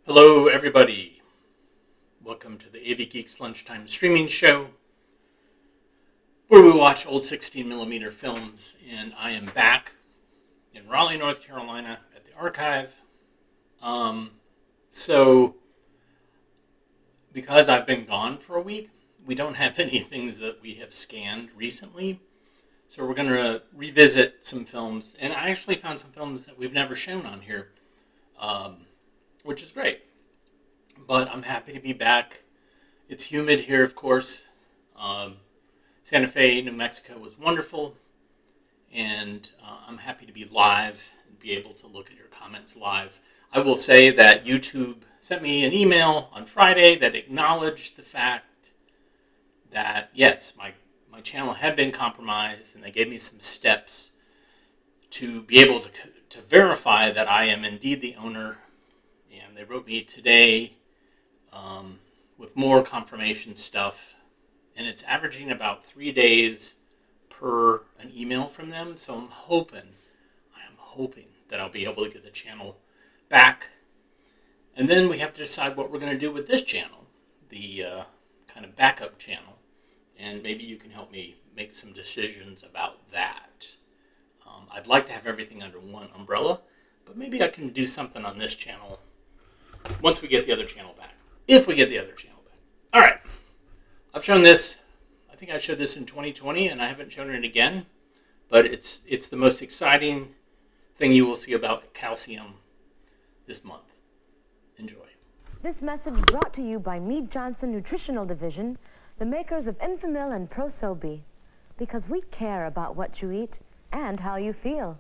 Hello, everybody. Welcome to the AV Geeks Lunchtime Streaming Show, where we watch old 16mm films, and I am back in Raleigh, North Carolina at the Archive. So, because I've been gone for a week, we don't have any things that we have scanned recently. So we're going to revisit some films, and I actually found some films that we've never shown on here, which is great. But I'm happy to be back. It's humid here, of course. Santa Fe, New Mexico was wonderful, and I'm happy to be live and be able to look at your comments live. I will say that YouTube sent me an email on Friday that acknowledged the fact that, yes, my channel had been compromised, and they gave me some steps to be able to verify that I am indeed the owner. And they wrote me today with more confirmation stuff, and it's averaging about 3 days per an email from them. So I am hoping that I'll be able to get the channel back. And then we have to decide what we're going to do with this channel, the kind of backup channel. And maybe you can help me make some decisions about that. I'd like to have everything under one umbrella, but maybe I can do something on this channel once we get the other channel back. If we get the other channel back. All right. I've shown this. I think I showed this in 2020, and I haven't shown it again. But it's the most exciting thing you will see about calcium this month. Enjoy. This message brought to you by Mead Johnson Nutritional Division, the makers of Enfamil and Prosobi, because we care about what you eat and how you feel.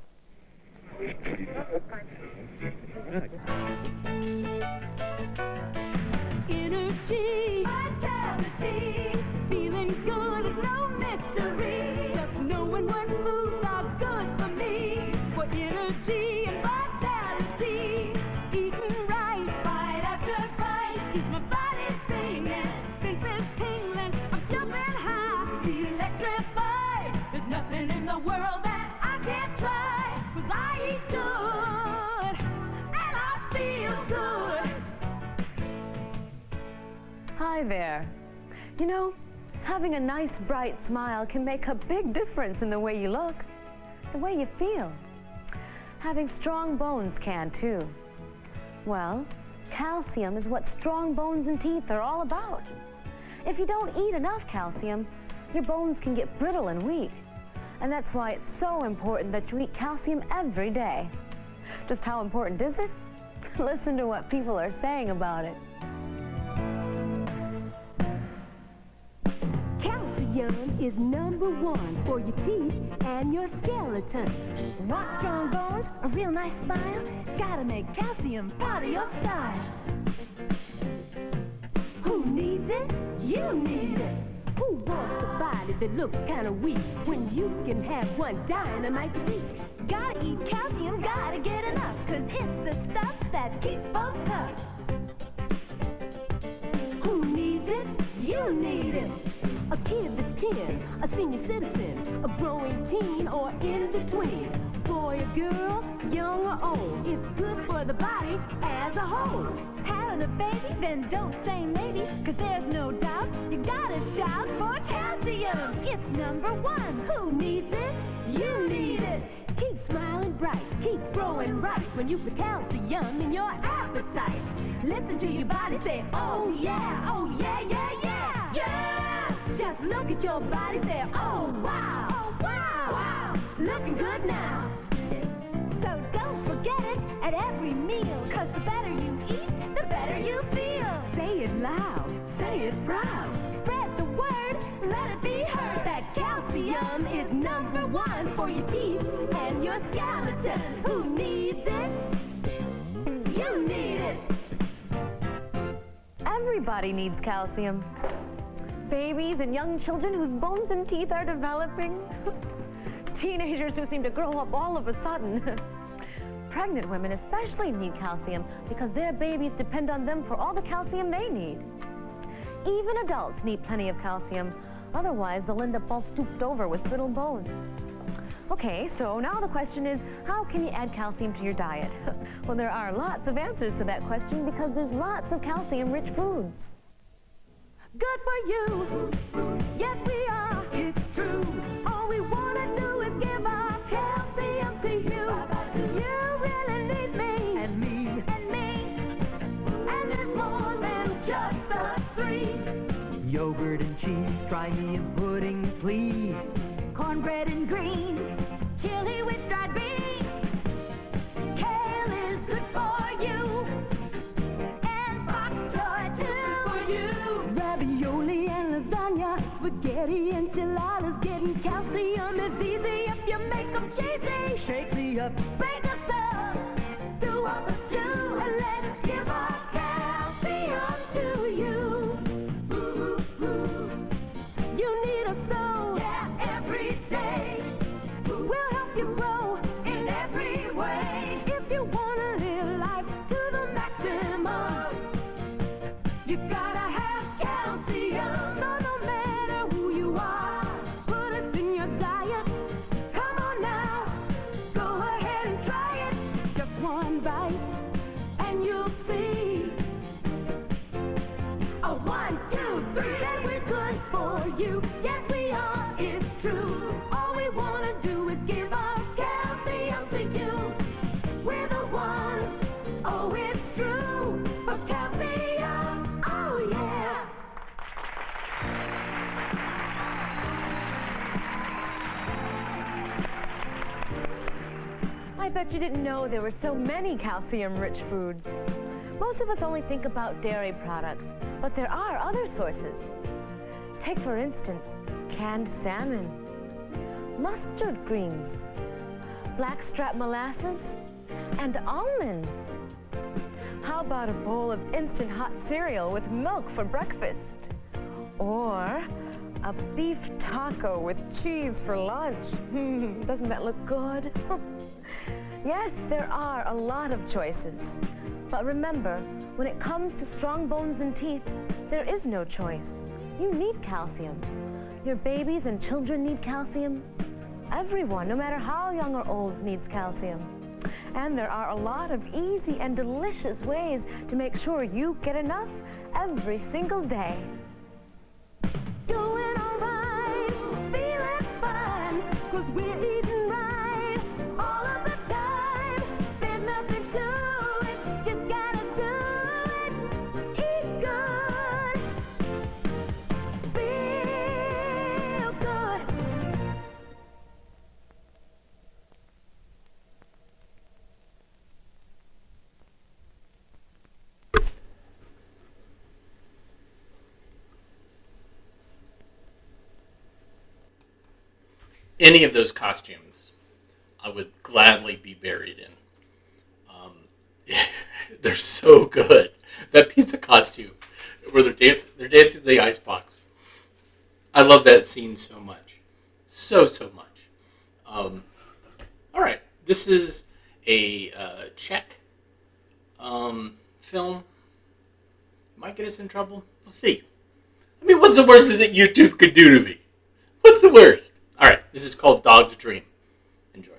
Energy, vitality, feeling good is no mystery. Just knowing what foods are good for me. For energy and vitality, eating right, bite after bite, keeps my body singing, senses tingling, I'm jumping high, feel electrified. There's nothing in the world that I can't try, 'cause I eat good, and I feel good. Hi there. You know, having a nice bright smile can make a big difference in the way you look, the way you feel. Having strong bones can too. Well, calcium is what strong bones and teeth are all about. If you don't eat enough calcium, your bones can get brittle and weak. And that's why it's so important that you eat calcium every day. Just how important is it? Listen to what people are saying about it. Calcium is #1 for your teeth and your skeleton. Want strong bones, a real nice smile? Gotta make calcium part of your style. Who needs it? You need it. Who wants a body that looks kinda weak when you can have one dynamite physique? Gotta eat calcium, gotta get enough, 'cause it's the stuff that keeps folks tough. Who needs it? You need it. A kid that's 10, a senior citizen, a growing teen, or in between. Boy or girl, young or old, it's good for the body as a whole. Having a baby? Then don't say maybe, 'cause there's no doubt you gotta shout for calcium. It's #1. Who needs it? You need it. Keep smiling bright, keep growing right when you put calcium in your appetite. Listen to your body say, oh yeah, oh yeah, yeah, yeah, yeah. Just look at your body, say, oh wow, oh wow, wow, looking good now. So don't forget it at every meal, 'cause the better you eat, the better you feel. Say it loud, say it proud, spread the word, let it be heard that calcium is #1 for your teeth and your skeleton. Who needs it? You need it. Everybody needs calcium. Babies and young children whose bones and teeth are developing. Teenagers who seem to grow up all of a sudden. Pregnant women especially need calcium because their babies depend on them for all the calcium they need. Even adults need plenty of calcium, otherwise they'll end up all stooped over with brittle bones. Okay, so now the question is, how can you add calcium to your diet? Well, there are lots of answers to that question because there's lots of calcium-rich foods. Good for you. Yes, we are. It's true. All we want to do is give our calcium to you. You really need me. And me. And me. And there's more than just us three. Yogurt and cheese, try me and pudding, please. Cornbread and greens, chili with dried beans. Kale is good for you, and bok choy too. For you. Ravioli and lasagna, spaghetti enchiladas. Getting calcium is easy if you make them cheesy. Shake me up, Bake us up, do what we do, and let's give our calcium to you. Ooh, ooh. You need us so, yeah, every day. We'll help you grow in every way. If you want to live life to the maximum, you gotta have calcium. So no matter who you are, put us in your diet. Come on now, go ahead and try it. Just one bite, and you'll see. A 1, 2, 3, and we're good for you. Yes, we are, it's true. All we want to do is give our calcium to you. We're the ones, oh, it's true. For calcium, oh, yeah. I bet you didn't know there were so many calcium-rich foods. Most of us only think about dairy products, but there are other sources. Take, for instance, canned salmon, mustard greens, blackstrap molasses, and almonds. How about a bowl of instant hot cereal with milk for breakfast? Or a beef taco with cheese for lunch. Doesn't that look good? Yes, there are a lot of choices. But remember, when it comes to strong bones and teeth, there is no choice. You need calcium. Your babies and children need calcium. Everyone, no matter how young or old, needs calcium. And there are a lot of easy and delicious ways to make sure you get enough every single day. Doing alright, feeling fine, 'cause we're eating right all of the time. There's nothing to it, just gotta do it. Eat good, feel good. Any of those costumes, I would gladly be buried in. They're so good. That pizza costume, where they're dancing the icebox. I love that scene so much, so much. All right, this is a Czech film. Might get us in trouble. We'll see. I mean, what's the worst thing that YouTube could do to me? What's the worst? All right, this is called Dog's Dream. Enjoy.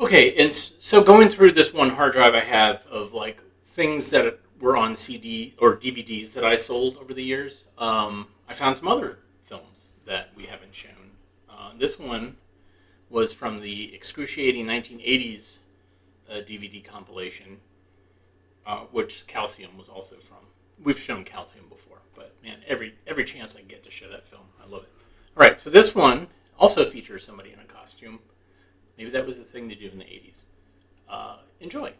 Okay, and so going through this one hard drive I have of like things that were on CD or DVDs that I sold over the years, I found some other films that we haven't shown. This one was from the excruciating 1980s DVD compilation, which Calcium was also from. We've shown Calcium before, but man, every chance I get to show that film, I love it. All right, so this one also features somebody in a costume. Maybe that was the thing to do in the 80s. Enjoy.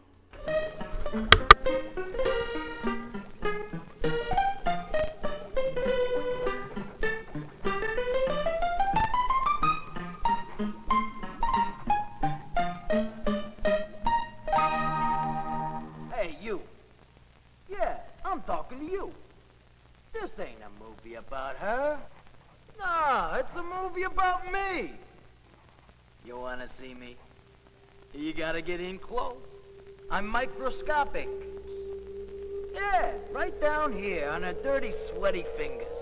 Hey, you. Yeah, I'm talking to you. This ain't a movie about her. Nah, it's a movie about me. You wanna see me? You gotta get in close. I'm microscopic. Yeah, right down here on her dirty, sweaty fingers.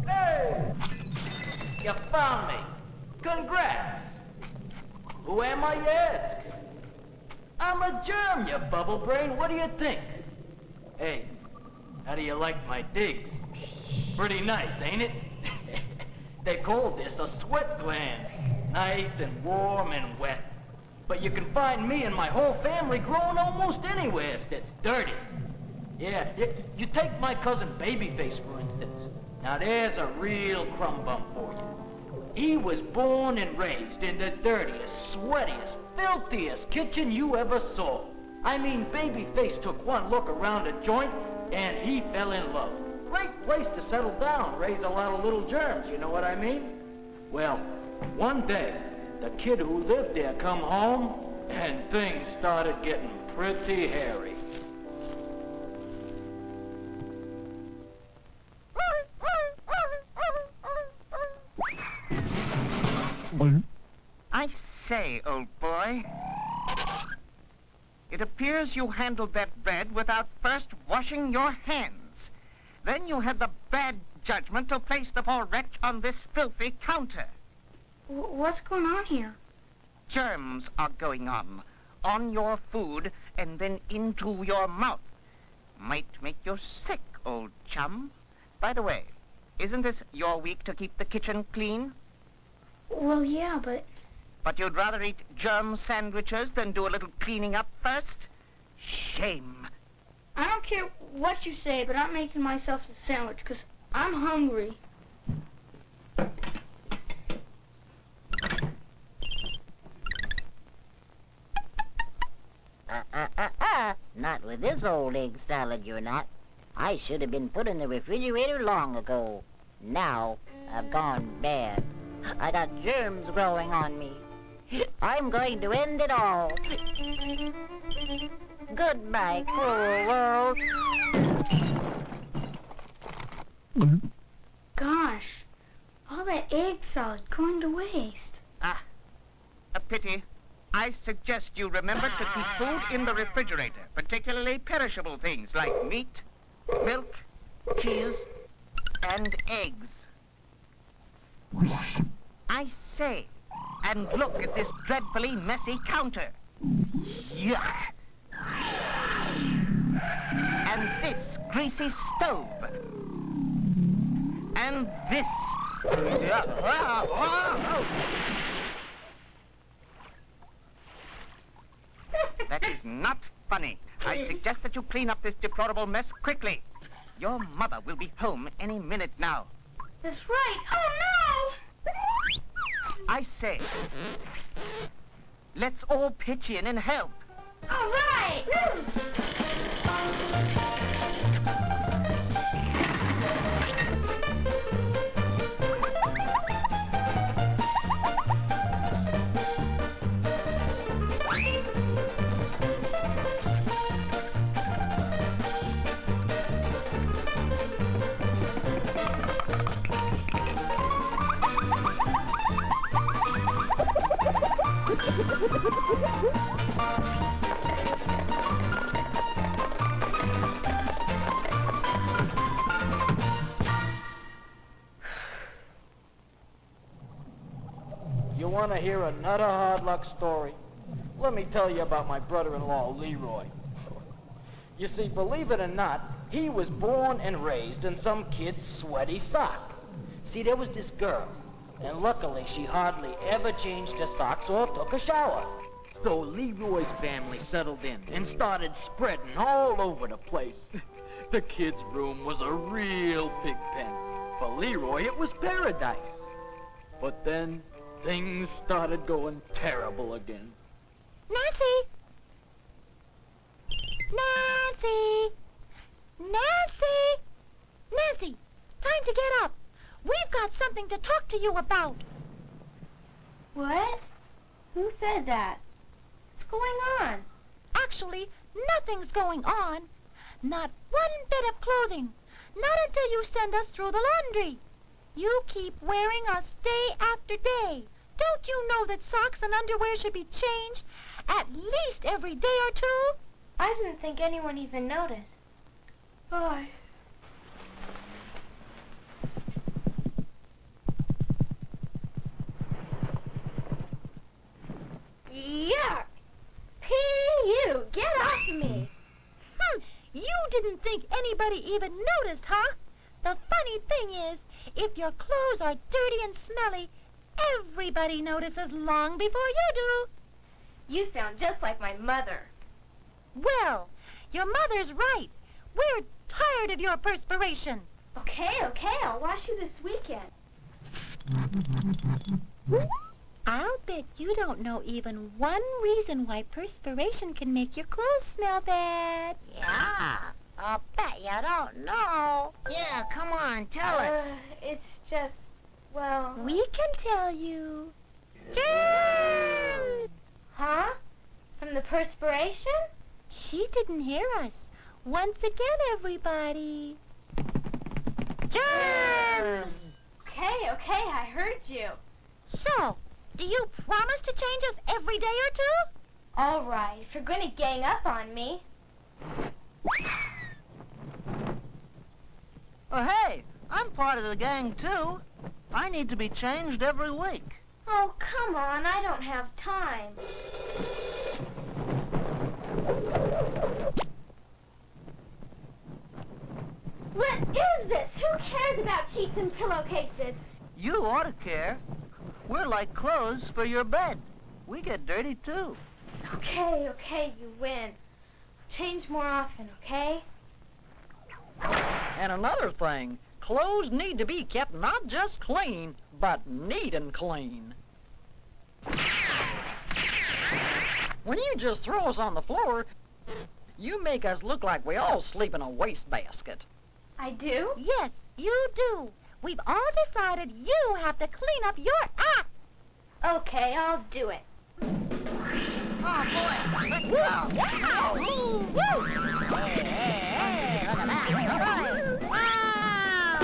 Hey! You found me. Congrats. Who am I, you ask? I'm a germ, you bubble brain. What do you think? Hey, how do you like my digs? Pretty nice, ain't it? They call this a sweat gland. Nice and warm and wet. But you can find me and my whole family growing almost anywhere that's dirty. Yeah, you take my cousin Babyface, for instance. Now there's a real crumb bump for you. He was born and raised in the dirtiest, sweatiest, filthiest kitchen you ever saw. I mean, Babyface took one look around a joint and he fell in love. Great place to settle down, raise a lot of little germs, you know what I mean? Well, one day, the kid who lived there come home, and things started getting pretty hairy. I say, old boy, it appears you handled that bread without first washing your hands. Then you had the bad judgment to place the poor wretch on this filthy counter. What's going on here? Germs are going on your food and then into your mouth. Might make you sick, old chum. By the way, isn't this your week to keep the kitchen clean? Well, yeah, but... But you'd rather eat germ sandwiches than do a little cleaning up first? Shame. I don't care what you say, but I'm making myself a sandwich because I'm hungry. Not with this old egg salad, you're not. I should have been put in the refrigerator long ago. Now, I've gone bad. I got germs growing on me. I'm going to end it all. Goodbye, cruel world. Gosh, all that egg salad going to waste. Ah, a pity. I suggest you remember to keep food in the refrigerator, particularly perishable things like meat, milk, cheese, and eggs. I say, and look at this dreadfully messy counter. Yuck! And this greasy stove. And this. That is not funny. I suggest that you clean up this deplorable mess quickly. Your mother will be home any minute now. That's right. Oh, no! I say, let's all pitch in and help. All right! you want to hear another hard luck story? Let me tell you about my brother-in-law, Leroy. You see, believe it or not, he was born and raised in some kid's sweaty sock. See, there was this girl, and luckily she hardly ever changed her socks or took a shower. So Leroy's family settled in and started spreading all over the place. The kid's room was a real pig pen. For Leroy, it was paradise. But then, things started going terrible again. Nancy! Nancy! Nancy! Nancy, time to get up. We've got something to talk to you about. What? Who said that? What's going on? Actually, nothing's going on. Not one bit of clothing. Not until you send us through the laundry. You keep wearing us day after day. Don't you know that socks and underwear should be changed at least every day or two? I didn't think anyone even noticed. Oh. Yuck! P.U. Get off me! You didn't think anybody even noticed, huh? The funny thing is, if your clothes are dirty and smelly, everybody notices long before you do. You sound just like my mother. Well, your mother's right. We're tired of your perspiration. Okay, I'll wash you this weekend. I'll bet you don't know even one reason why perspiration can make your clothes smell bad. Yeah, I'll bet you don't know. Yeah, come on, tell us. It's just, well... We can tell you. Germs! Huh? From the perspiration? She didn't hear us. Once again, everybody. Germs! Okay, I heard you. So, do you promise to change us every day or two? All right, if you're going to gang up on me. Oh, hey, I'm part of the gang, too. I need to be changed every week. Oh, come on, I don't have time. What is this? Who cares about sheets and pillowcases? You ought to care. We're like clothes for your bed. We get dirty, too. Okay, you win. Change more often, okay? And another thing, clothes need to be kept not just clean, but neat and clean. When you just throw us on the floor, you make us look like we all sleep in a wastebasket. I do? Yes, you do. We've all decided you have to clean up your act. Okay, I'll do it. Oh, boy, let's go. Yeah! Woo! Hey, look at that. All right. Wow!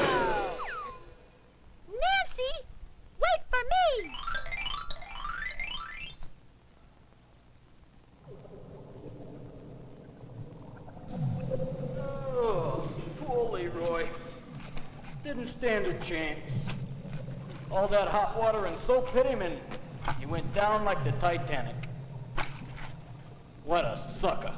Nancy, wait for me. Oh, poor Leroy. Didn't stand a chance. All that hot water and soap hit him and he went down like the Titanic. What a sucker.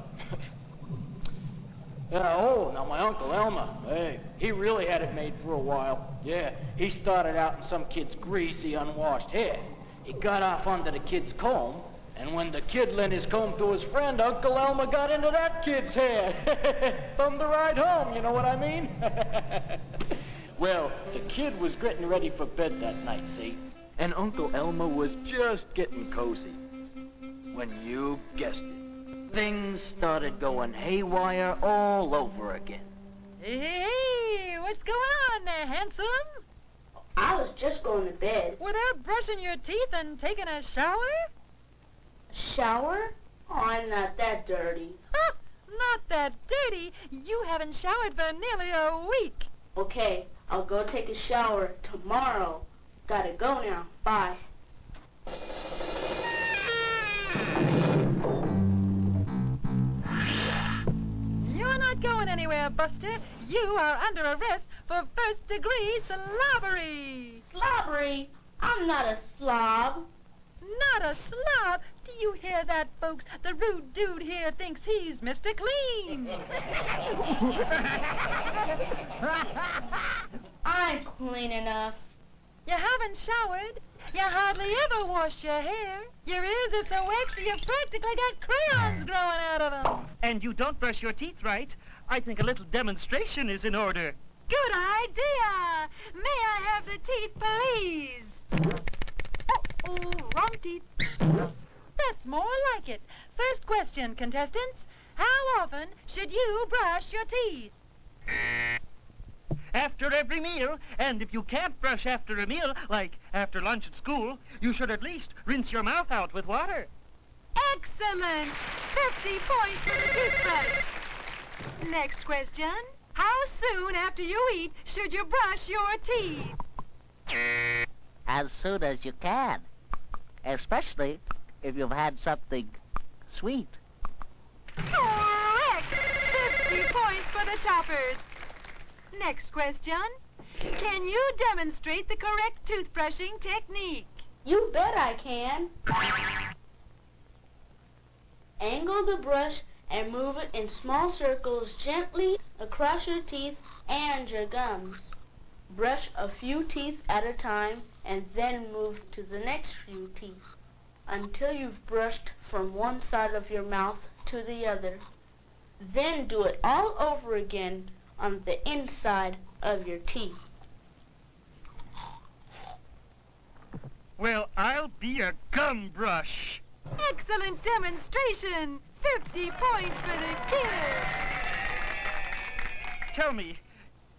Now my Uncle Elmer, hey, he really had it made for a while. Yeah, he started out in some kid's greasy, unwashed hair. He got off under the kid's comb, and when the kid lent his comb to his friend, Uncle Elmer got into that kid's hair. Thumbed the ride home, you know what I mean? Well, the kid was getting ready for bed that night, see? And Uncle Elmer was just getting cozy. When you guessed it, things started going haywire all over again. Hey, what's going on there, handsome? I was just going to bed. Without brushing your teeth and taking a shower? Shower? Oh, I'm not that dirty. Huh, not that dirty. You haven't showered for nearly a week. Okay, I'll go take a shower tomorrow. Gotta go now. Bye. You're not going anywhere, Buster. You are under arrest for first-degree slobbery. Slobbery? I'm not a slob. a slob. Do you hear that, folks? The rude dude here thinks he's Mr. Clean. I'm clean enough. You haven't showered. You hardly ever wash your hair. Your ears are so extra you practically got crayons growing out of them. And you don't brush your teeth right. I think a little demonstration is in order. Good idea. May I have the teeth, please? Oh, wrong teeth. That's more like it. First question, contestants. How often should you brush your teeth? After every meal, and if you can't brush after a meal, like after lunch at school, you should at least rinse your mouth out with water. Excellent. 50 points for the toothbrush. Next question. How soon after you eat should you brush your teeth? As soon as you can. Especially if you've had something sweet. Correct. 50 points for the choppers. Next question. Can you demonstrate the correct toothbrushing technique? You bet I can. Angle the brush and move it in small circles gently across your teeth and your gums. Brush a few teeth at a time and then move to the next few teeth until you've brushed from one side of your mouth to the other. Then do it all over again on the inside of your teeth. Well, I'll be a gum brush. Excellent demonstration. 50 points for the kid. Tell me,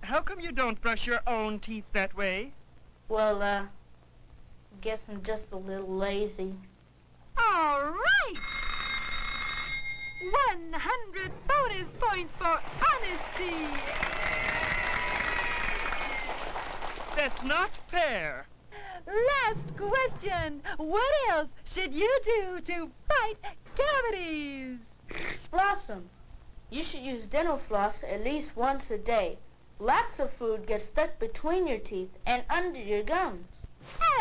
how come you don't brush your own teeth that way? Well, guess I'm just a little lazy. All right. 100 bonus points for honesty. That's not fair. Last question. What else should you do to fight cavities? Blossom, you should use dental floss at least once a day. Lots of food gets stuck between your teeth and under your gums.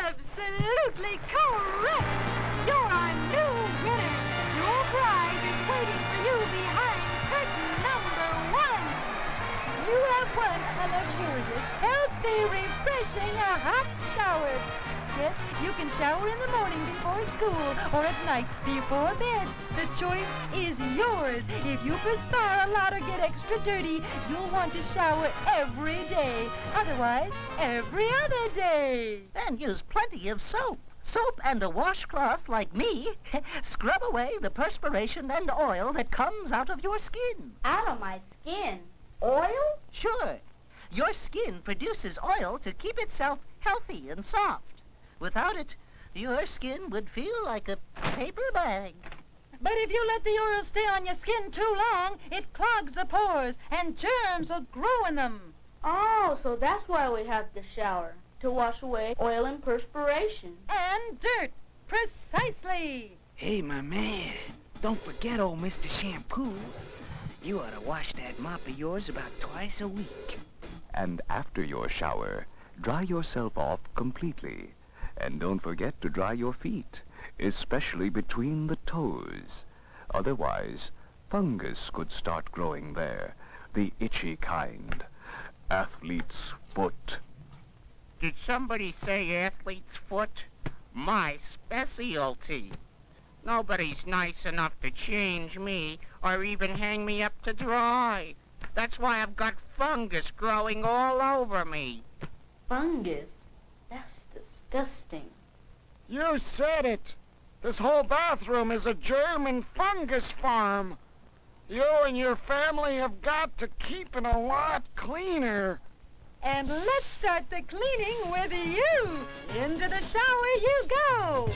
Absolutely correct. You're our new winner. Your prize is waiting for you behind curtain number 1. You have won a luxurious, healthy, refreshing, hot shower. Yes, you can shower in the morning before school or at night before bed. The choice is yours. If you perspire a lot or get extra dirty, you'll want to shower every day. Otherwise, every other day. And use plenty of soap. Soap and a washcloth like me scrub away the perspiration and oil that comes out of your skin. Out of my skin. Oil? Sure. Your skin produces oil to keep itself healthy and soft. Without it, your skin would feel like a paper bag. But if you let the oil stay on your skin too long, it clogs the pores and germs will grow in them. Oh, so that's why we have to shower, to wash away oil and perspiration. And dirt. Precisely. Hey, my man, don't forget old Mr. Shampoo. You ought to wash that mop of yours about twice a week. And after your shower, dry yourself off completely. And don't forget to dry your feet, especially between the toes. Otherwise, fungus could start growing there, the itchy kind. Athlete's foot. Did somebody say athlete's foot? My specialty. Nobody's nice enough to change me or even hang me up to dry. That's why I've got fungus growing all over me. Fungus? That's disgusting. You said it. This whole bathroom is a germ and fungus farm. You and your family have got to keep it a lot cleaner. And let's start the cleaning with you. Into the shower you go.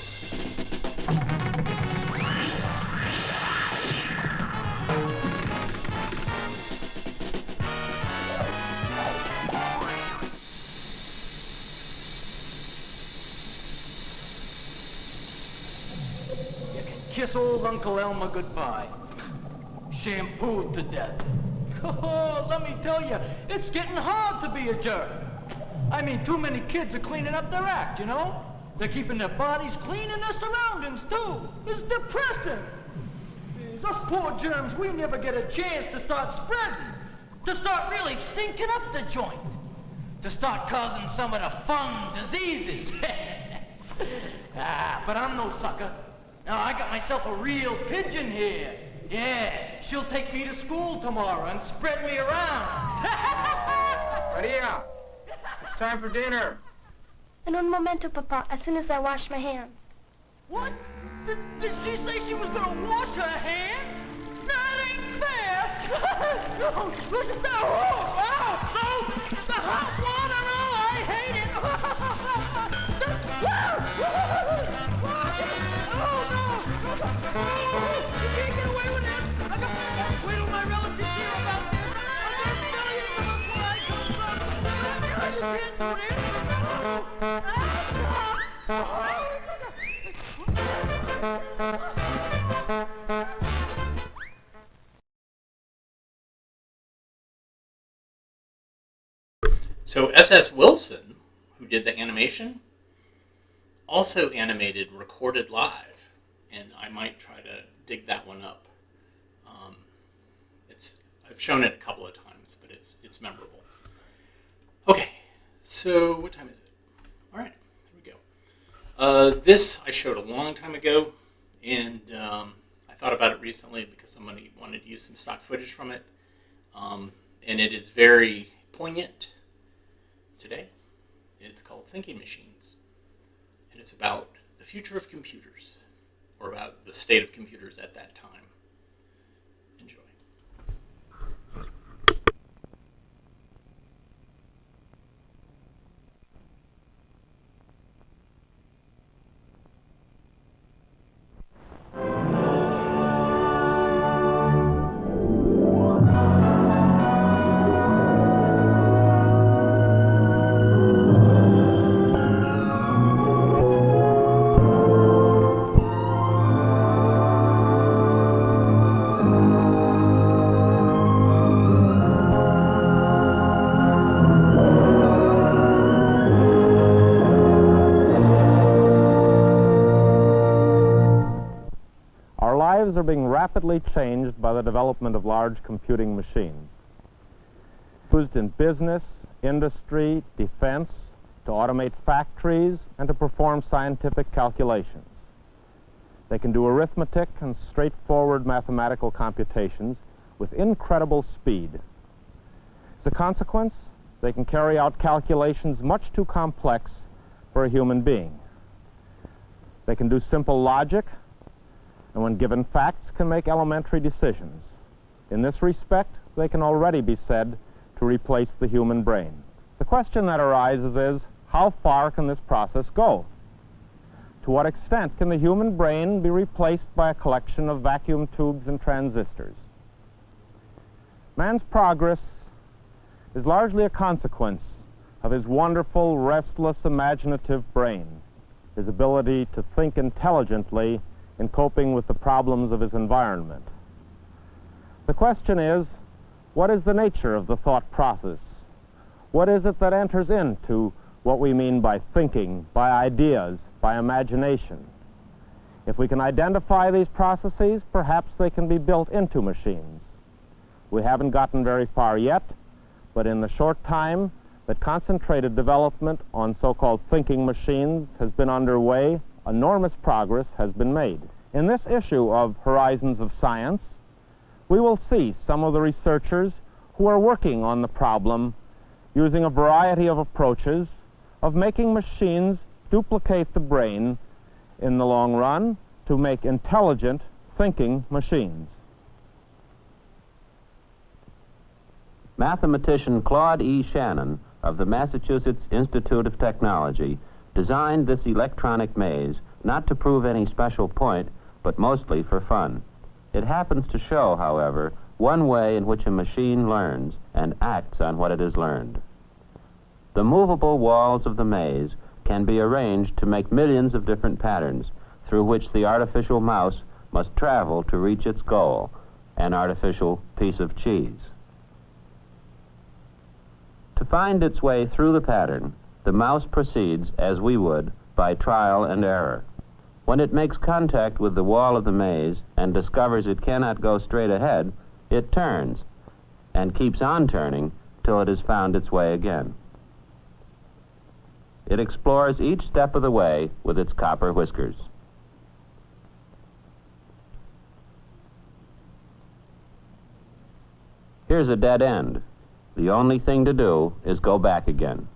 Kiss old Uncle Elmer goodbye. Shampooed to death. Oh, let me tell you, it's getting hard to be a jerk. I mean, too many kids are cleaning up their act, you know? They're keeping their bodies clean and their surroundings, too. It's depressing. Us poor germs, we never get a chance to start spreading, to start really stinking up the joint, to start causing some of the fun diseases. But I'm no sucker. Now, I got myself a real pigeon here. Yeah, she'll take me to school tomorrow and spread me around. Maria, it's time for dinner. En un momento, Papa, as soon as I wash my hands. What? Did she say she was gonna wash her hands? That ain't fair! No, look at that! Oh, so the hot water! Oh, I hate it! Oh, no! You can't get away with this! I got wait till my relatives hear about this! I'm gonna tell you where I come from! I just can't do So S.S. Wilson, who did the animation, also animated Recorded Live, and I might try to dig that one up. I've shown it a couple of times, but it's memorable. Okay, so what time is it? All right, there we go. This I showed a long time ago, and I thought about it recently because somebody wanted to use some stock footage from it, and it is very poignant today. It's called Thinking Machines, and it's about the future of computers, or about the state of computers at that time. Enjoy. Are being rapidly changed by the development of large computing machines. Used in business, industry, defense, to automate factories, and to perform scientific calculations. They can do arithmetic and straightforward mathematical computations with incredible speed. As a consequence, they can carry out calculations much too complex for a human being. They can do simple logic, and when given facts, can make elementary decisions. In this respect, they can already be said to replace the human brain. The question that arises is, how far can this process go? To what extent can the human brain be replaced by a collection of vacuum tubes and transistors? Man's progress is largely a consequence of his wonderful, restless, imaginative brain, his ability to think intelligently in coping with the problems of his environment. The question is, what is the nature of the thought process? What is it that enters into what we mean by thinking, by ideas, by imagination? If we can identify these processes, perhaps they can be built into machines. We haven't gotten very far yet, but in the short time that concentrated development on so-called thinking machines has been underway, enormous progress has been made. In this issue of Horizons of Science, we will see some of the researchers who are working on the problem using a variety of approaches of making machines duplicate the brain in the long run to make intelligent thinking machines. Mathematician Claude E. Shannon of the Massachusetts Institute of Technology designed this electronic maze not to prove any special point, but mostly for fun. It happens to show, however, one way in which a machine learns and acts on what it has learned. The movable walls of the maze can be arranged to make millions of different patterns through which the artificial mouse must travel to reach its goal, an artificial piece of cheese. To find its way through the pattern, the mouse proceeds, as we would, by by trial and error. When it makes contact with the wall of the maze and discovers it cannot go straight ahead, it turns and keeps on turning till it has found its way again. It explores each step of the way with its copper whiskers. Here's a dead end. The only thing to do is go back again.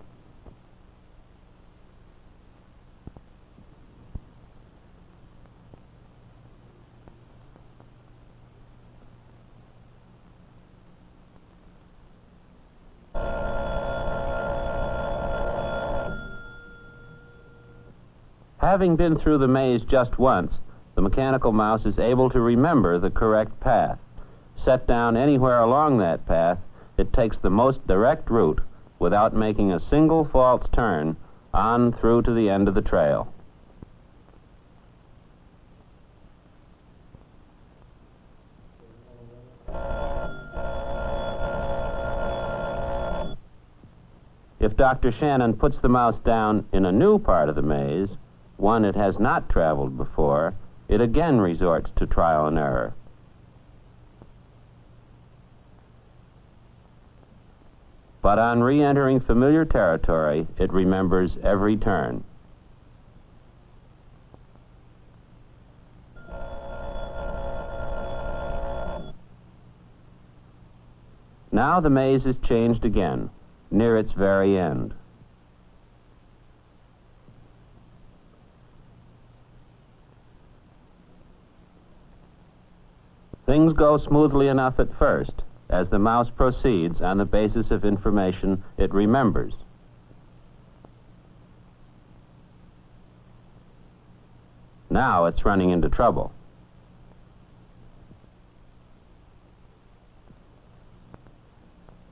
Having been through the maze just once, the mechanical mouse is able to remember the correct path. Set down anywhere along that path, it takes the most direct route without making a single false turn on through to the end of the trail. If Dr. Shannon puts the mouse down in a new part of the maze, one it has not traveled before, it again resorts to trial and error. But on re-entering familiar territory, it remembers every turn. Now the maze is changed again, near its very end. Things go smoothly enough at first, as the mouse proceeds on the basis of information it remembers. Now it's running into trouble.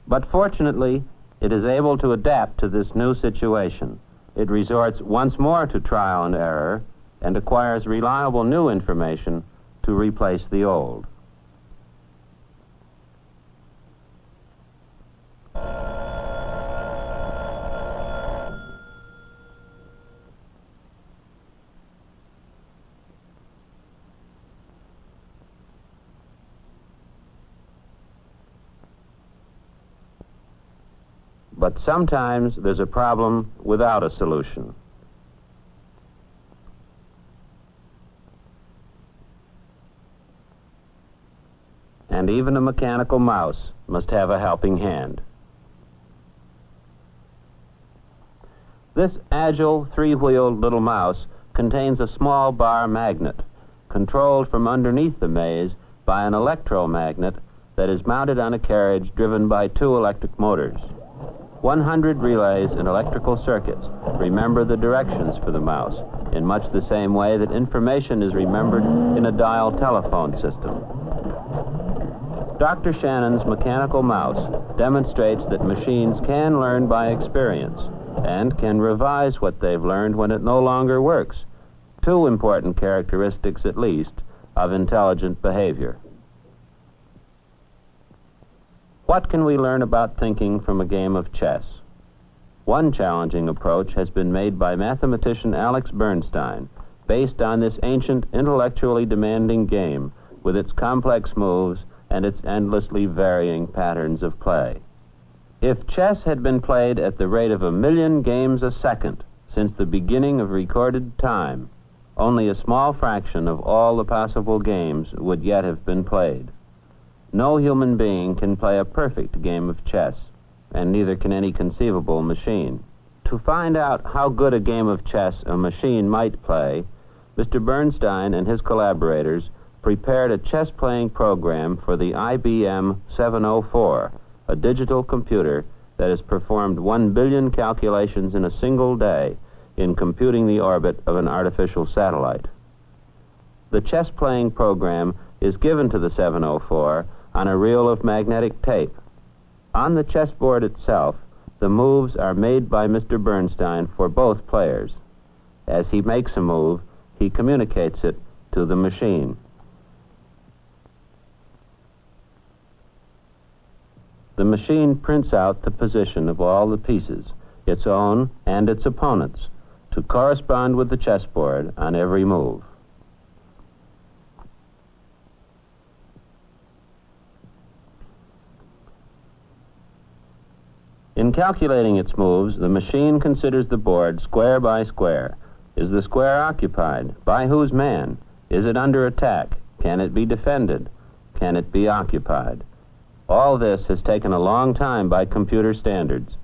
But fortunately, it is able to adapt to this new situation. It resorts once more to trial and error and acquires reliable new information to replace the old. But sometimes there's a problem without a solution. And even a mechanical mouse must have a helping hand. This agile, three-wheeled little mouse contains a small bar magnet, controlled from underneath the maze by an electromagnet that is mounted on a carriage driven by 2 electric motors. 100 relays and electrical circuits remember the directions for the mouse in much the same way that information is remembered in a dial telephone system. Dr. Shannon's mechanical mouse demonstrates that machines can learn by experience and can revise what they've learned when it no longer works. 2 important characteristics, at least, of intelligent behavior. What can we learn about thinking from a game of chess? One challenging approach has been made by mathematician Alex Bernstein, based on this ancient, intellectually demanding game with its complex moves and its endlessly varying patterns of play. If chess had been played at the rate of 1 million games a second since the beginning of recorded time, only a small fraction of all the possible games would yet have been played. No human being can play a perfect game of chess, and neither can any conceivable machine. To find out how good a game of chess a machine might play, Mr. Bernstein and his collaborators prepared a chess-playing program for the IBM 704, a digital computer that has performed 1 billion calculations in a single day in computing the orbit of an artificial satellite. The chess-playing program is given to the 704 on a reel of magnetic tape. On the chessboard itself, the moves are made by Mr. Bernstein for both players. As he makes a move, he communicates it to the machine. The machine prints out the position of all the pieces, its own and its opponent's, to correspond with the chessboard on every move. In calculating its moves, the machine considers the board square by square. Is the square occupied? By whose man? Is it under attack? Can it be defended? Can it be occupied? All this has taken a long time by computer standards,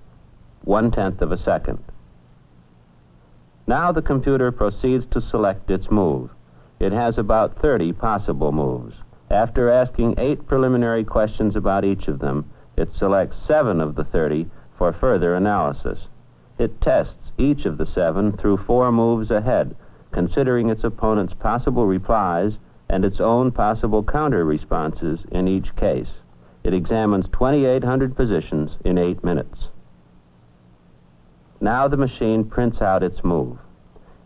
1/10 of a second. Now the computer proceeds to select its move. It has about 30 possible moves. After asking 8 preliminary questions about each of them, it selects 7 of the 30 for further analysis. It tests each of the 7 through 4 moves ahead, considering its opponent's possible replies and its own possible counter responses in each case. It examines 2,800 positions in 8 minutes. Now the machine prints out its move.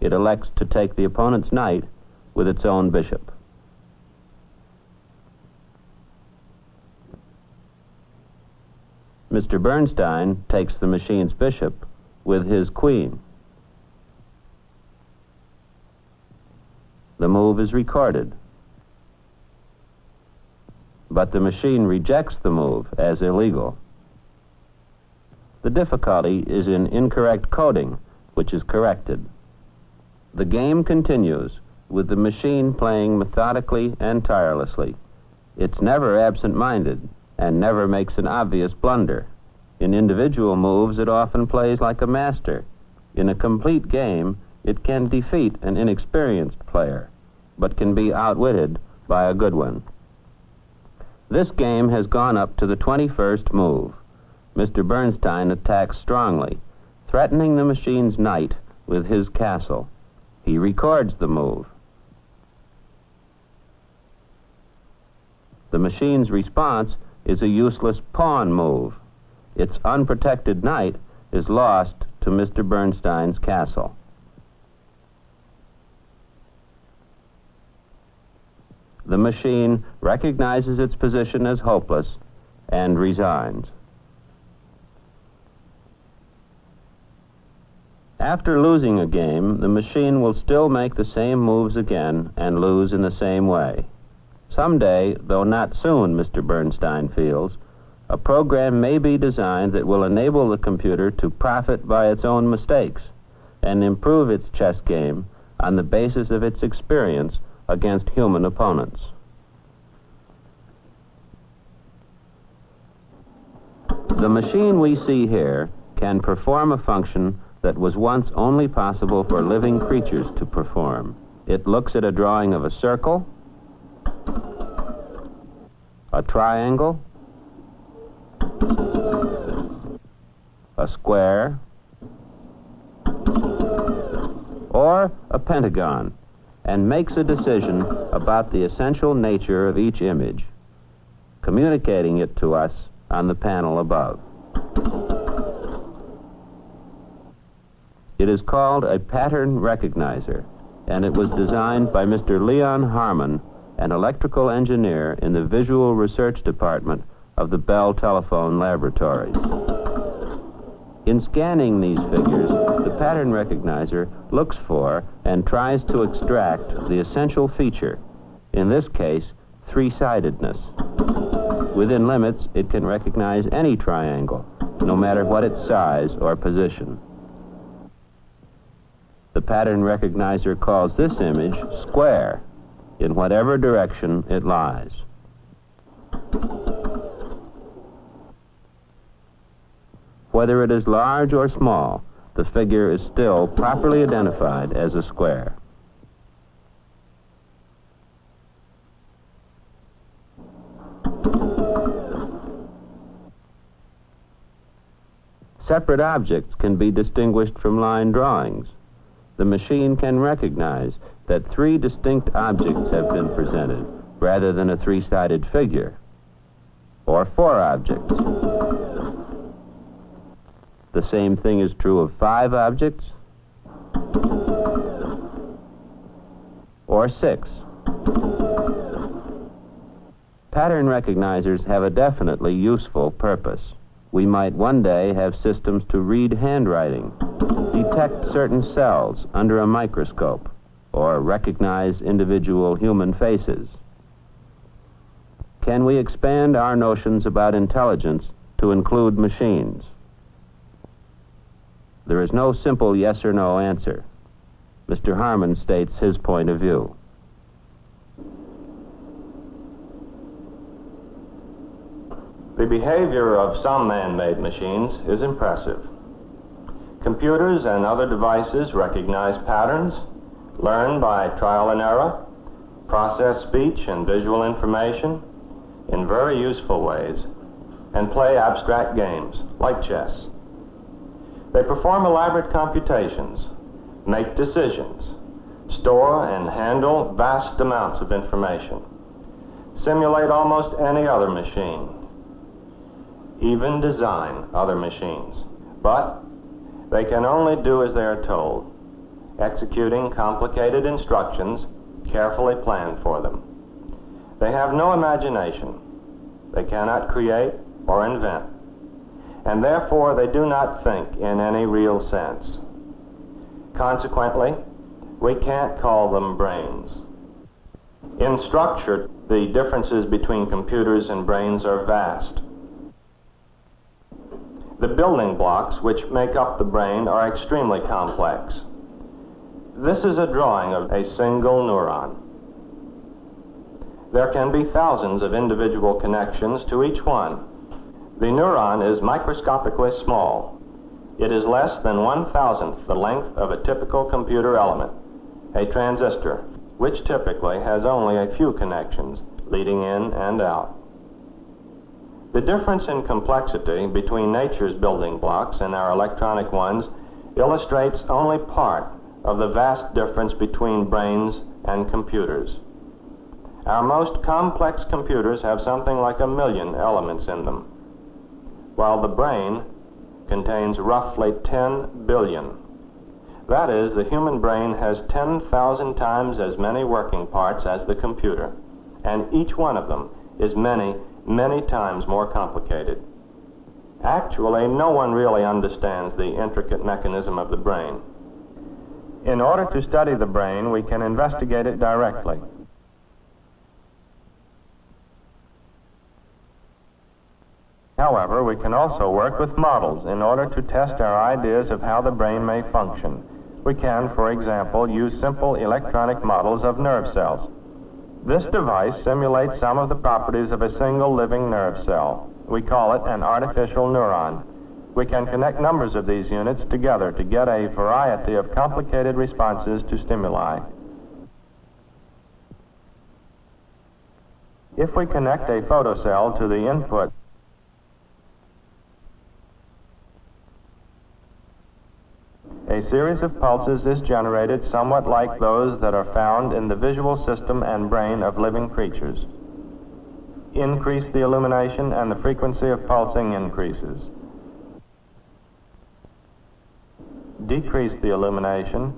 It elects to take the opponent's knight with its own bishop. Mr. Bernstein takes the machine's bishop with his queen. The move is recorded, but the machine rejects the move as illegal. The difficulty is in incorrect coding, which is corrected. The game continues, with the machine playing methodically and tirelessly. It's never absent-minded and never makes an obvious blunder. In individual moves, it often plays like a master. In a complete game, it can defeat an inexperienced player, but can be outwitted by a good one. This game has gone up to the 21st move. Mr. Bernstein attacks strongly, threatening the machine's knight with his castle. He records the move. The machine's response is a useless pawn move. Its unprotected knight is lost to Mr. Bernstein's castle. The machine recognizes its position as hopeless and resigns. After losing a game, the machine will still make the same moves again and lose in the same way. Someday, though not soon, Mr. Bernstein feels, a program may be designed that will enable the computer to profit by its own mistakes and improve its chess game on the basis of its experience against human opponents. The machine we see here can perform a function that was once only possible for living creatures to perform. It looks at a drawing of a circle, a triangle, a square, or a pentagon, and makes a decision about the essential nature of each image, communicating it to us on the panel above. It is called a pattern recognizer, and it was designed by Mr. Leon Harmon, an electrical engineer in the Visual Research Department of the Bell Telephone Laboratories. In scanning these figures, the pattern recognizer looks for and tries to extract the essential feature, in this case, three-sidedness. Within limits, it can recognize any triangle, no matter what its size or position. The pattern recognizer calls this image square, in whatever direction it lies. Whether it is large or small, the figure is still properly identified as a square. Separate objects can be distinguished from line drawings. The machine can recognize that 3 distinct objects have been presented rather than a 3-sided figure, or 4 objects. The same thing is true of 5 objects, or 6. Pattern recognizers have a definitely useful purpose. We might one day have systems to read handwriting, detect certain cells under a microscope, or recognize individual human faces. Can we expand our notions about intelligence to include machines? There is no simple yes or no answer. Mr. Harmon states his point of view. The behavior of some man-made machines is impressive. Computers and other devices recognize patterns, learn by trial and error, process speech and visual information in very useful ways, and play abstract games like chess. They perform elaborate computations, make decisions, store and handle vast amounts of information, simulate almost any other machine, even design other machines. But they can only do as they are told, executing complicated instructions carefully planned for them. They have no imagination. They cannot create or invent, and therefore they do not think in any real sense. Consequently, we can't call them brains. In structure, the differences between computers and brains are vast. The building blocks which make up the brain are extremely complex. This is a drawing of a single neuron. There can be thousands of individual connections to each one. The neuron is microscopically small. It is less than 1/1000th the length of a typical computer element, a transistor, which typically has only a few connections leading in and out. The difference in complexity between nature's building blocks and our electronic ones illustrates only part of the vast difference between brains and computers. Our most complex computers have something like 1 million elements in them, while the brain contains roughly 10 billion. That is, the human brain has 10,000 times as many working parts as the computer, and each one of them is many, many times more complicated. Actually, no one really understands the intricate mechanism of the brain. In order to study the brain, we can investigate it directly. However, we can also work with models in order to test our ideas of how the brain may function. We can, for example, use simple electronic models of nerve cells. This device simulates some of the properties of a single living nerve cell. We call it an artificial neuron. We can connect numbers of these units together to get a variety of complicated responses to stimuli. If we connect a photocell to the input, a series of pulses is generated somewhat like those that are found in the visual system and brain of living creatures. Increase the illumination and the frequency of pulsing increases. Decrease the illumination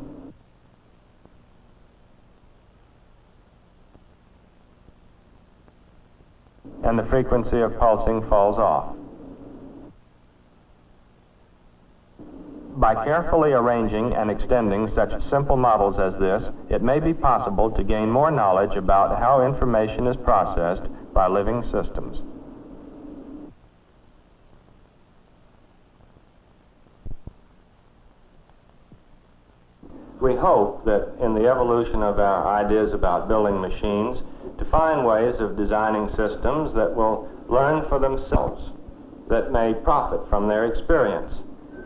and the frequency of pulsing falls off. By carefully arranging and extending such simple models as this, it may be possible to gain more knowledge about how information is processed by living systems. We hope that in the evolution of our ideas about building machines, to find ways of designing systems that will learn for themselves, that may profit from their experience,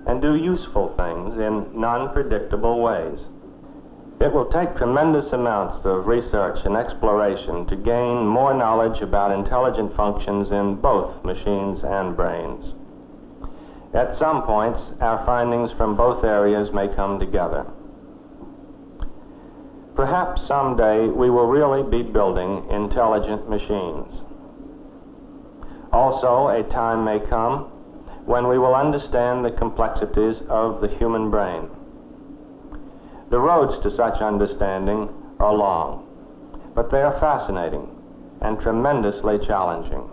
and do useful things in non-predictable ways. It will take tremendous amounts of research and exploration to gain more knowledge about intelligent functions in both machines and brains. At some points, our findings from both areas may come together. Perhaps someday we will really be building intelligent machines. Also, a time may come when we will understand the complexities of the human brain. The roads to such understanding are long, but they are fascinating and tremendously challenging.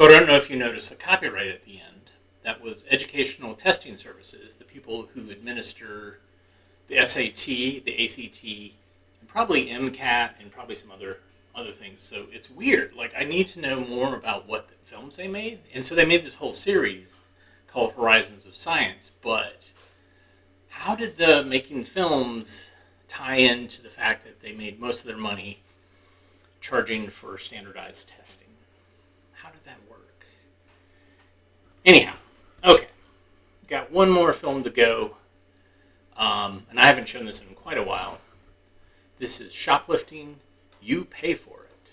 So I don't know if you noticed the copyright at the end. That was Educational Testing Services, the people who administer the SAT, the ACT, and probably MCAT, and probably some other things. So it's weird. Like, I need to know more about what the films they made. And so they made this whole series called Horizons of Science. But how did the making films tie into the fact that they made most of their money charging for standardized testing? How did that work? Anyhow, okay. Got one more film to go. And I haven't shown this in quite a while. This is Shoplifting. You pay for it.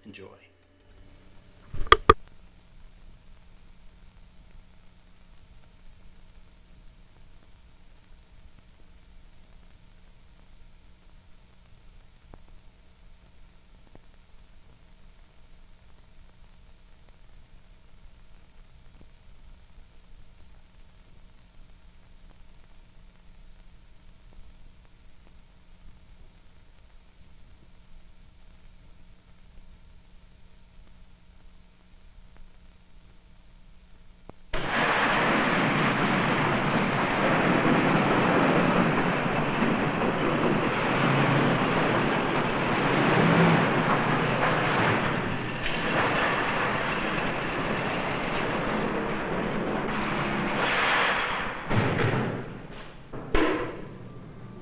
Enjoy.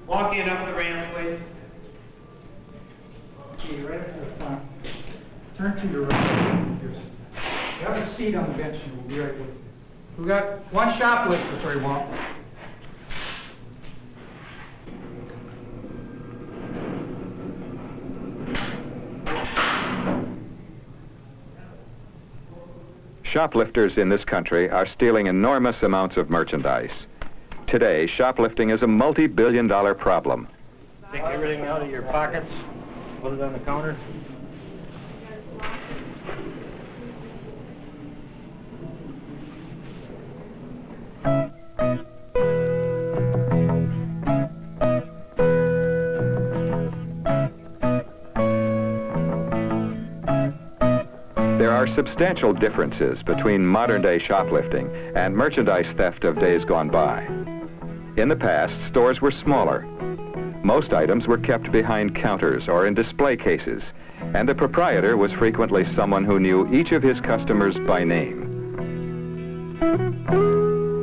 Walking up the ramp, please. Okay, right up to the front. Turn to your right. You have a seat on the bench and we'll be right with you. We got one shoplifter for you, Walt. Shoplifters in this country are stealing enormous amounts of merchandise. Today, shoplifting is a multi-billion-dollar problem. Take everything out of your pockets, put it on the counter. There are substantial differences between modern-day shoplifting and merchandise theft of days gone by. In the past, stores were smaller. Most items were kept behind counters or in display cases, and the proprietor was frequently someone who knew each of his customers by name.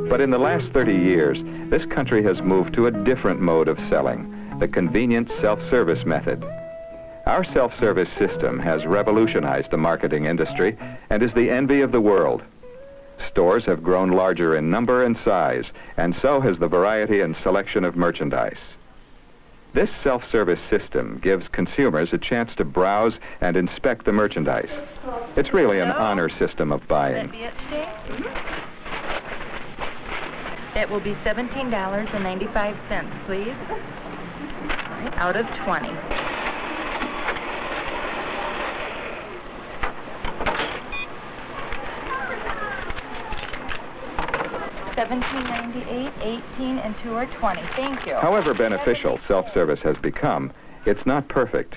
But in the last 30 years, this country has moved to a different mode of selling, the convenient self-service method. Our self-service system has revolutionized the marketing industry and is the envy of the world. Stores have grown larger in number and size, and so has the variety and selection of merchandise. This self-service system gives consumers a chance to browse and inspect the merchandise. It's really an honor system of buying. That will be $17.95, please. All right, out of 20. $17.98, 18, and 2 are 20. Thank you. However beneficial self-service has become, it's not perfect.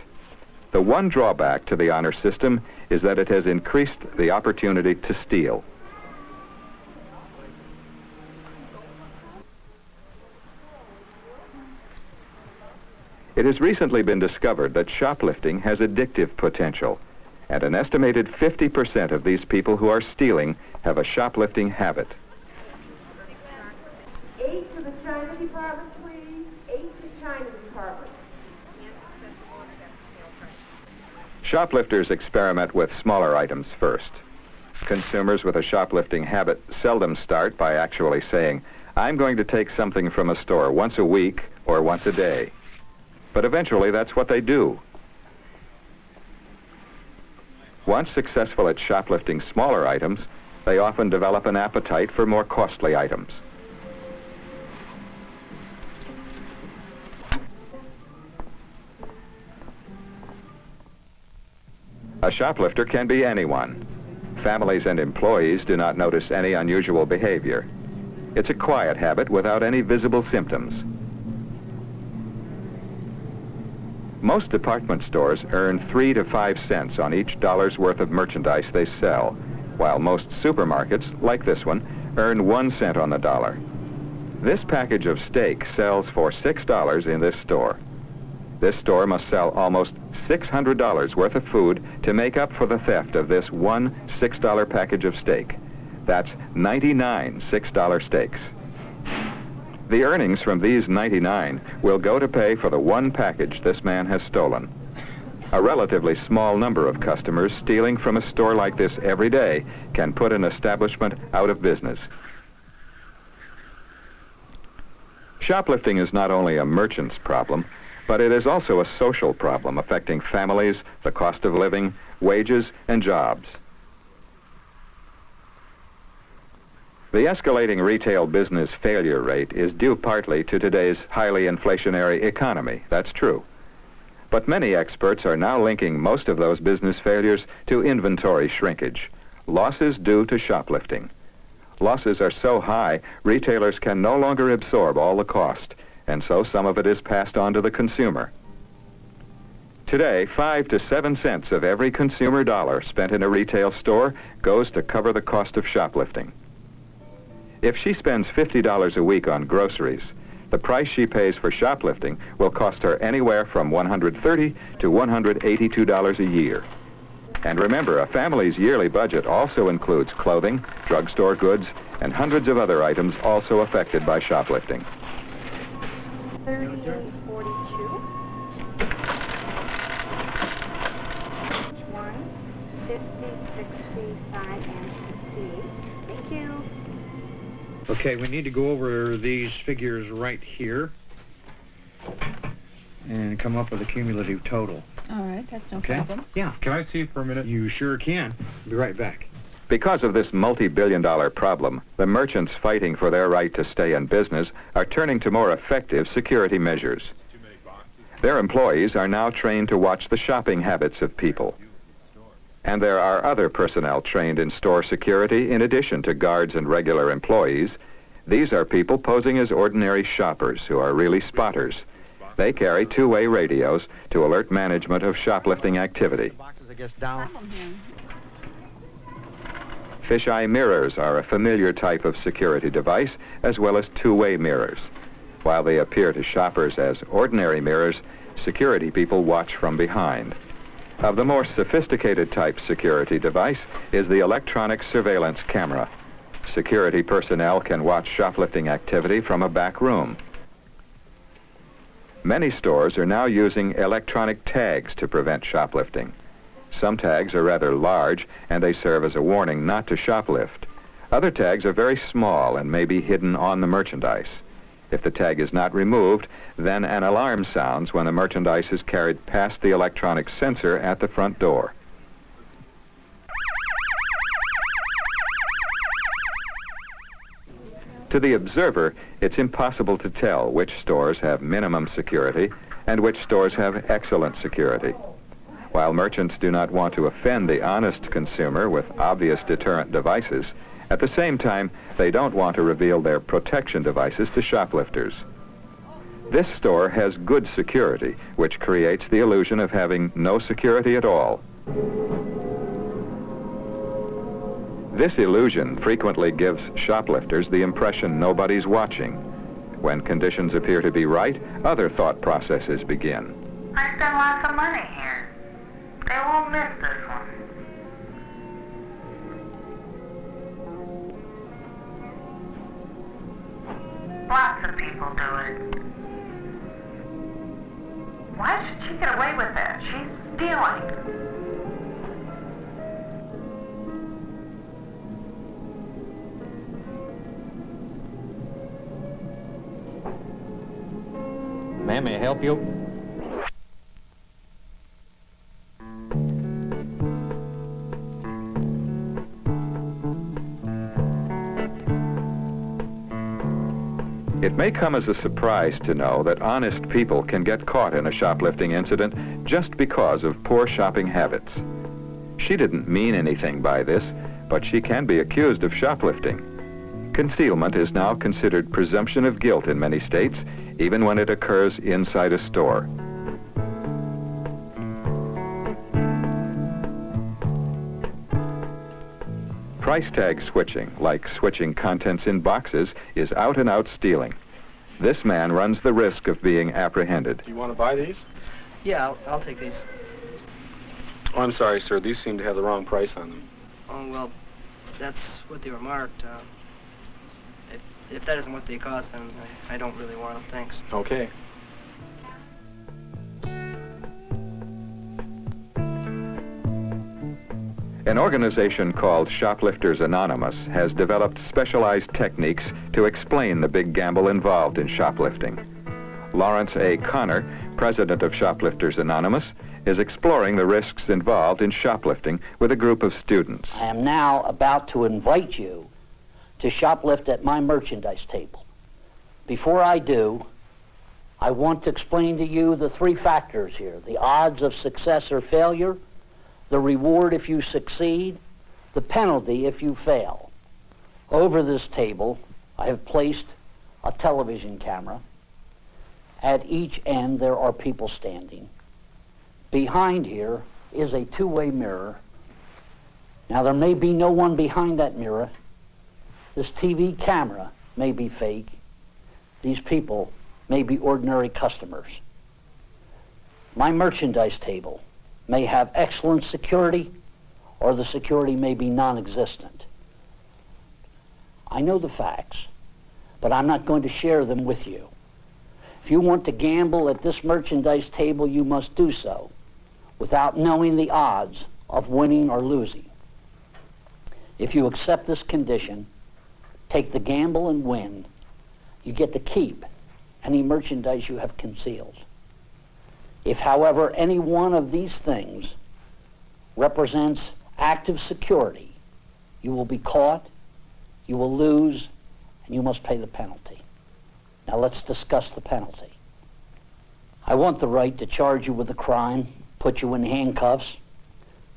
The one drawback to the honor system is that it has increased the opportunity to steal. It has recently been discovered that shoplifting has addictive potential, and an estimated 50% of these people who are stealing have a shoplifting habit. 8 to the China department, please. 8 to China department. Shoplifters experiment with smaller items first. Consumers with a shoplifting habit seldom start by actually saying, "I'm going to take something from a store once a week or once a day." But eventually that's what they do. Once successful at shoplifting smaller items, they often develop an appetite for more costly items. A shoplifter can be anyone. Families and employees do not notice any unusual behavior. It's a quiet habit without any visible symptoms. Most department stores earn 3 to 5 cents on each dollar's worth of merchandise they sell, while most supermarkets, like this one, earn 1 cent on the dollar. This package of steak sells for $6 in this store. This store must sell almost $600 worth of food to make up for the theft of this one $6 package of steak. That's 99 $6 steaks. The earnings from these 99 will go to pay for the one package this man has stolen. A relatively small number of customers stealing from a store like this every day can put an establishment out of business. Shoplifting is not only a merchant's problem, but it is also a social problem affecting families, the cost of living, wages, and jobs. The escalating retail business failure rate is due partly to today's highly inflationary economy. That's true. But many experts are now linking most of those business failures to inventory shrinkage, losses due to shoplifting. Losses are so high, retailers can no longer absorb all the cost, and so some of it is passed on to the consumer. Today, 5 to 7 cents of every consumer dollar spent in a retail store goes to cover the cost of shoplifting. If she spends $50 a week on groceries, the price she pays for shoplifting will cost her anywhere from $130 to $182 a year. And remember, a family's yearly budget also includes clothing, drugstore goods, and hundreds of other items also affected by shoplifting. 3842. 1, 50, 65, and 68. Thank you. Okay, we need to go over these figures right here and come up with a cumulative total. All right, that's no Okay? problem. Yeah. Can I see it for a minute? You sure can. Be right back. Because of this multi-billion-dollar problem, the merchants fighting for their right to stay in business are turning to more effective security measures. Their employees are now trained to watch the shopping habits of people. And there are other personnel trained in store security in addition to guards and regular employees. These are people posing as ordinary shoppers who are really spotters. They carry two-way radios to alert management of shoplifting activity. Boxes, I guess, down. Fisheye mirrors are a familiar type of security device, as well as two-way mirrors. While they appear to shoppers as ordinary mirrors, security people watch from behind. Of the more sophisticated type security device is the electronic surveillance camera. Security personnel can watch shoplifting activity from a back room. Many stores are now using electronic tags to prevent shoplifting. Some tags are rather large and they serve as a warning not to shoplift. Other tags are very small and may be hidden on the merchandise. If the tag is not removed, then an alarm sounds when the merchandise is carried past the electronic sensor at the front door. To the observer, it's impossible to tell which stores have minimum security and which stores have excellent security. While merchants do not want to offend the honest consumer with obvious deterrent devices, at the same time, they don't want to reveal their protection devices to shoplifters. This store has good security, which creates the illusion of having no security at all. This illusion frequently gives shoplifters the impression nobody's watching. When conditions appear to be right, other thought processes begin. I spend lots of money here. They won't miss this one. Lots of people do it. Why should she get away with that? She's stealing. Ma'am, may I help you? It may come as a surprise to know that honest people can get caught in a shoplifting incident just because of poor shopping habits. She didn't mean anything by this, but she can be accused of shoplifting. Concealment is now considered presumption of guilt in many states, even when it occurs inside a store. Price tag switching, like switching contents in boxes, is out-and-out stealing. This man runs the risk of being apprehended. Do you want to buy these? Yeah, I'll take these. Oh, I'm sorry, sir. These seem to have the wrong price on them. Oh, well, that's what they were marked. If that isn't what they cost, then I don't really want them. Thanks. Okay. An organization called Shoplifters Anonymous has developed specialized techniques to explain the big gamble involved in shoplifting. Lawrence A. Connor, president of Shoplifters Anonymous, is exploring the risks involved in shoplifting with a group of students. I am now about to invite you to shoplift at my merchandise table. Before I do, I want to explain to you the three factors here: the odds of success or failure, the reward if you succeed, the penalty if you fail. Over this table, I have placed a television camera. At each end, there are people standing. Behind here is a two-way mirror. Now, there may be no one behind that mirror. This TV camera may be fake. These people may be ordinary customers. My merchandise table may have excellent security, or the security may be non-existent. I know the facts, but I'm not going to share them with you. If you want to gamble at this merchandise table, you must do so without knowing the odds of winning or losing. If you accept this condition, take the gamble and win, you get to keep any merchandise you have concealed. If, however, any one of these things represents active security, you will be caught, you will lose, and you must pay the penalty. Now let's discuss the penalty. I want the right to charge you with a crime, put you in handcuffs,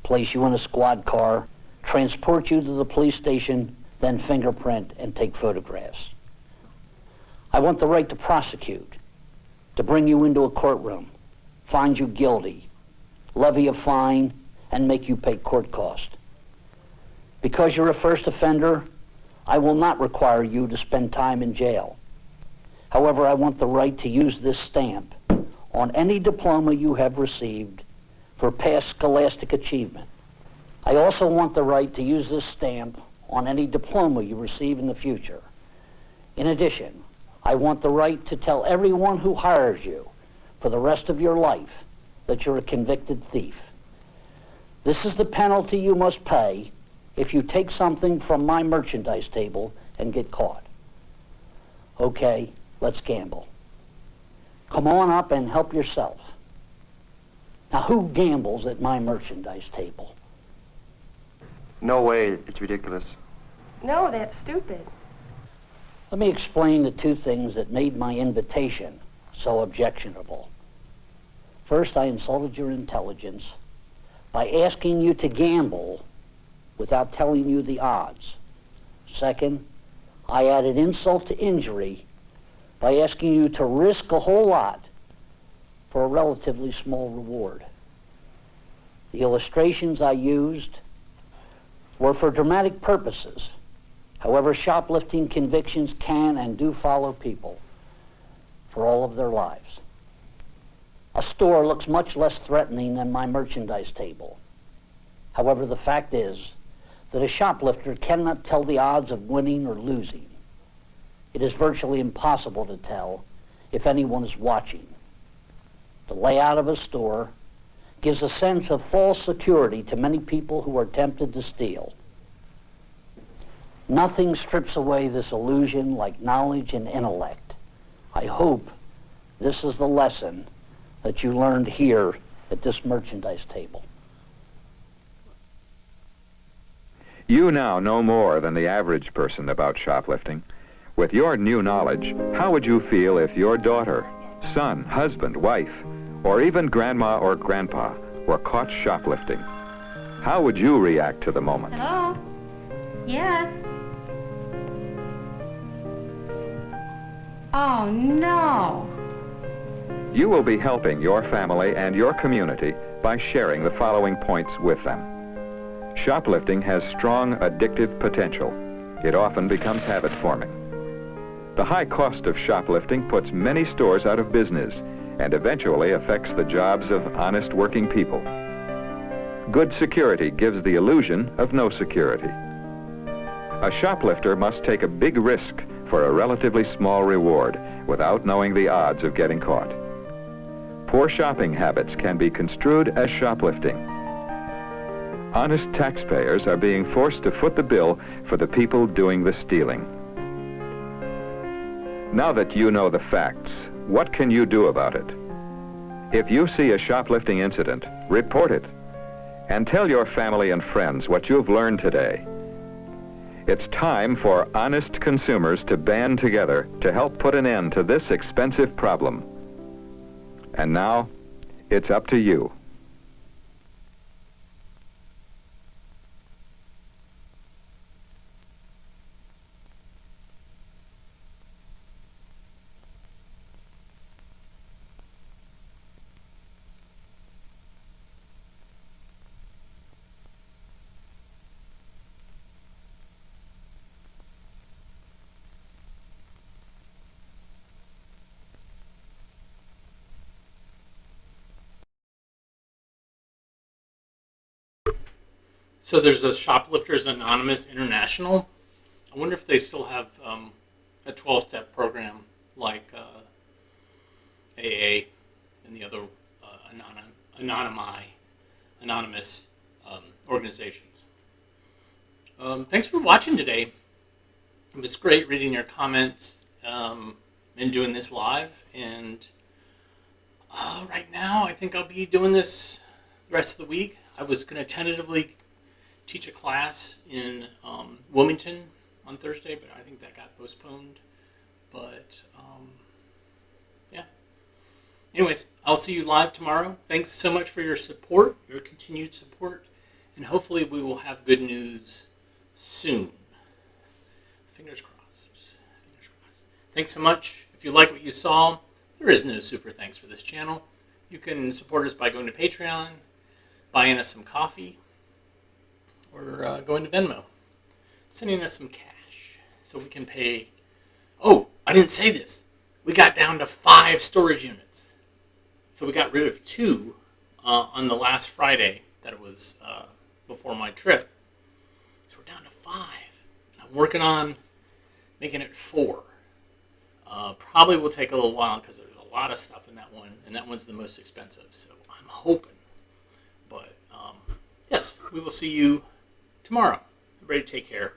place you in a squad car, transport you to the police station, then fingerprint and take photographs. I want the right to prosecute, to bring you into a courtroom, find you guilty, levy a fine, and make you pay court cost. Because you're a first offender, I will not require you to spend time in jail. However, I want the right to use this stamp on any diploma you have received for past scholastic achievement. I also want the right to use this stamp on any diploma you receive in the future. In addition, I want the right to tell everyone who hires you for the rest of your life that you're a convicted thief. This is the penalty you must pay if you take something from my merchandise table and get caught. Okay, let's gamble. Come on up and help yourself. Now, who gambles at my merchandise table? No way. It's ridiculous. No, that's stupid. Let me explain the two things that made my invitation so objectionable. First, I insulted your intelligence by asking you to gamble without telling you the odds. Second, I added insult to injury by asking you to risk a whole lot for a relatively small reward. The illustrations I used were for dramatic purposes. However, shoplifting convictions can and do follow people for all of their lives. A store looks much less threatening than my merchandise table. However, the fact is that a shoplifter cannot tell the odds of winning or losing. It is virtually impossible to tell if anyone is watching. The layout of a store gives a sense of false security to many people who are tempted to steal. Nothing strips away this illusion like knowledge and intellect. I hope this is the lesson that you learned here at this merchandise table. You now know more than the average person about shoplifting. With your new knowledge, how would you feel if your daughter, son, husband, wife, or even grandma or grandpa were caught shoplifting? How would you react to the moment? Hello? Yes? Oh, no. You will be helping your family and your community by sharing the following points with them. Shoplifting has strong addictive potential. It often becomes habit-forming. The high cost of shoplifting puts many stores out of business and eventually affects the jobs of honest working people. Good security gives the illusion of no security. A shoplifter must take a big risk for a relatively small reward without knowing the odds of getting caught. Poor shopping habits can be construed as shoplifting. Honest taxpayers are being forced to foot the bill for the people doing the stealing. Now that you know the facts, what can you do about it? If you see a shoplifting incident, report it and tell your family and friends what you've learned today. It's time for honest consumers to band together to help put an end to this expensive problem. And now, it's up to you. So there's a Shoplifters Anonymous International. I wonder if they still have a 12-step program like AA and the other anonymous organizations. Thanks for watching today. It was great reading your comments and doing this live. And right now, I think I'll be doing this the rest of the week. I was going to tentatively teach a class in Wilmington on Thursday, but I think that got postponed. But yeah. Anyways, I'll see you live tomorrow. Thanks so much for your support, your continued support, and hopefully we will have good news soon. Fingers crossed. Fingers crossed. Thanks so much. If you like what you saw, there is no super thanks for this channel. You can support us by going to Patreon, buying us some coffee, or going to Venmo, sending us some cash so we can pay. Oh, I didn't say this. We got down to 5 storage units. So we got rid of 2 on the last Friday that it was before my trip. So we're down to 5. And I'm working on making it 4. Probably will take a little while because there's a lot of stuff in that one, and that one's the most expensive. So I'm hoping. But yes, we will see you tomorrow. Everybody take care.